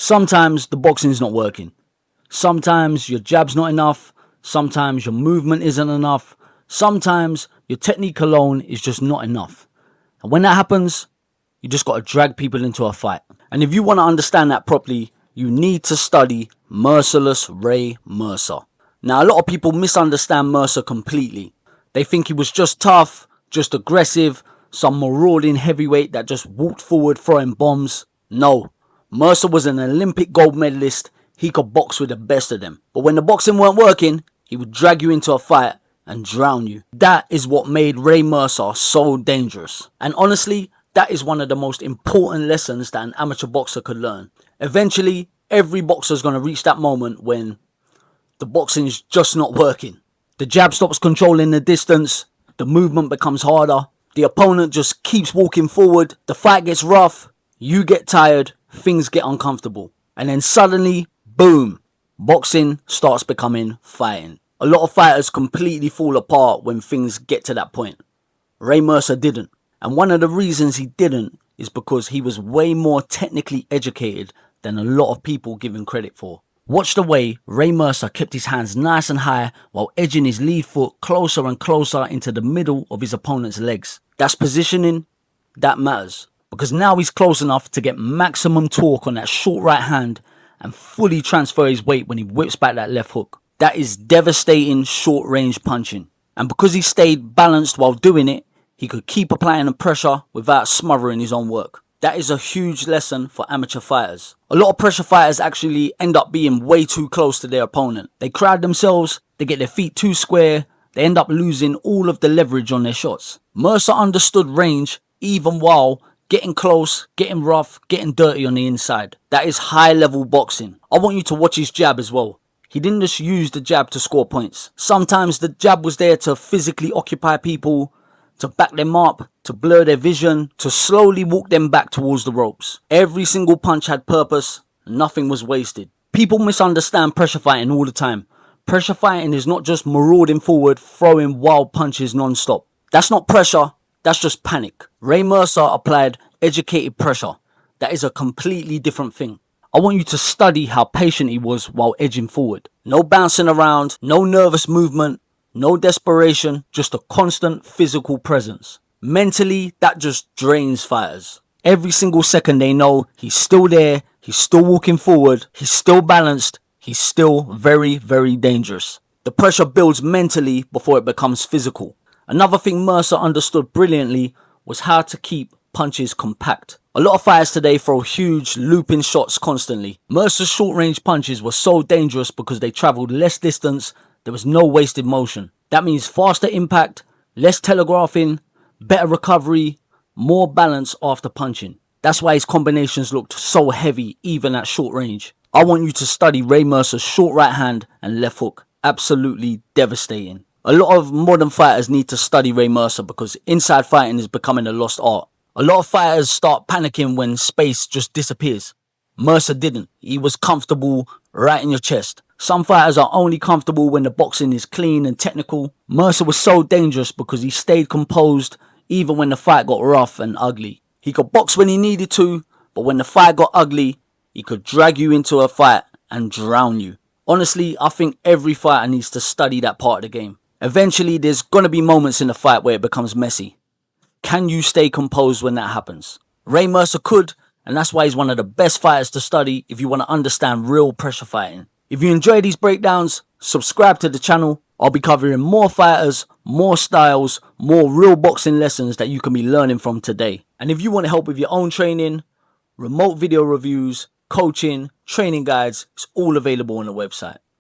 Sometimes the boxing's not working. Sometimes your jab's not enough. Sometimes your movement isn't enough. Sometimes your technique alone is just not enough. And when that happens, you just got to drag people into a fight. And if you want to understand that properly, you need to study Merciless Ray Mercer. Now, a lot of people misunderstand Mercer completely. They think he was just tough, just aggressive, some marauding heavyweight that just walked forward throwing bombs. No, Mercer was an Olympic gold medalist. He could box with the best of them. But when the boxing weren't working, he would drag you into a fight and drown you. That is what made Ray Mercer so dangerous. And honestly, that is one of the most important lessons that an amateur boxer could learn. Eventually, every boxer is going to reach that moment when the boxing's just not working. The jab stops controlling the distance, the movement becomes harder, the opponent just keeps walking forward, the fight gets rough, you get tired, things get uncomfortable. And then suddenly, boom, boxing starts becoming fighting. A lot of fighters completely fall apart when things get to that point. Ray Mercer didn't. And one of the reasons he didn't is because he was way more technically educated than a lot of people give him credit for. Watch the way Ray Mercer kept his hands nice and high while edging his lead foot closer and closer into the middle of his opponent's legs. That's positioning, that matters. Because now he's close enough to get maximum torque on that short right hand and fully transfer his weight when he whips back that left hook. That is devastating short range punching. And because he stayed balanced while doing it, he could keep applying the pressure without smothering his own work. That is a huge lesson for amateur fighters. A lot of pressure fighters actually end up being way too close to their opponent. They crowd themselves, they get their feet too square, they end up losing all of the leverage on their shots. Mercer understood range even while getting close, getting rough, getting dirty on the inside. That is high level boxing. I want you to watch his jab as well. He didn't just use the jab to score points. Sometimes the jab was there to physically occupy people, to back them up, to blur their vision, to slowly walk them back towards the ropes. Every single punch had purpose, nothing was wasted. People misunderstand pressure fighting all the time. Pressure fighting is not just marauding forward, throwing wild punches non-stop. That's not pressure, that's just panic. Ray Mercer applied educated pressure. That is a completely different thing. I want you to study how patient he was while edging forward. No bouncing around, no nervous movement, no desperation, just a constant physical presence. Mentally, that just drains fighters. Every single second they know he's still there, he's still walking forward, he's still balanced, he's still very, very dangerous. The pressure builds mentally before it becomes physical. Another thing Mercer understood brilliantly was how to keep punches compact. A lot of fighters today throw huge looping shots constantly. Mercer's short range punches were so dangerous because they traveled less distance. There was no wasted motion. That means faster impact, less telegraphing, better recovery, more balance after punching. That's why his combinations looked so heavy even at short range. I want you to study Ray Mercer's short right hand and left hook. Absolutely devastating. A lot of modern fighters need to study Ray Mercer because inside fighting is becoming a lost art. A lot of fighters start panicking when space just disappears. Mercer didn't. He was comfortable right in your chest. Some fighters are only comfortable when the boxing is clean and technical. Mercer was so dangerous because he stayed composed even when the fight got rough and ugly. He could box when he needed to, but when the fight got ugly, he could drag you into a fight and drown you. Honestly, I think every fighter needs to study that part of the game. Eventually, there's gonna be moments in the fight where it becomes messy. Can you stay composed when that happens? Ray Mercer could, and that's why he's one of the best fighters to study if you want to understand real pressure fighting. If you enjoy these breakdowns, subscribe to the channel. I'll be covering more fighters, more styles, more real boxing lessons that you can be learning from today. And if you want help with your own training, remote video reviews, coaching, training guides, it's all available on the website.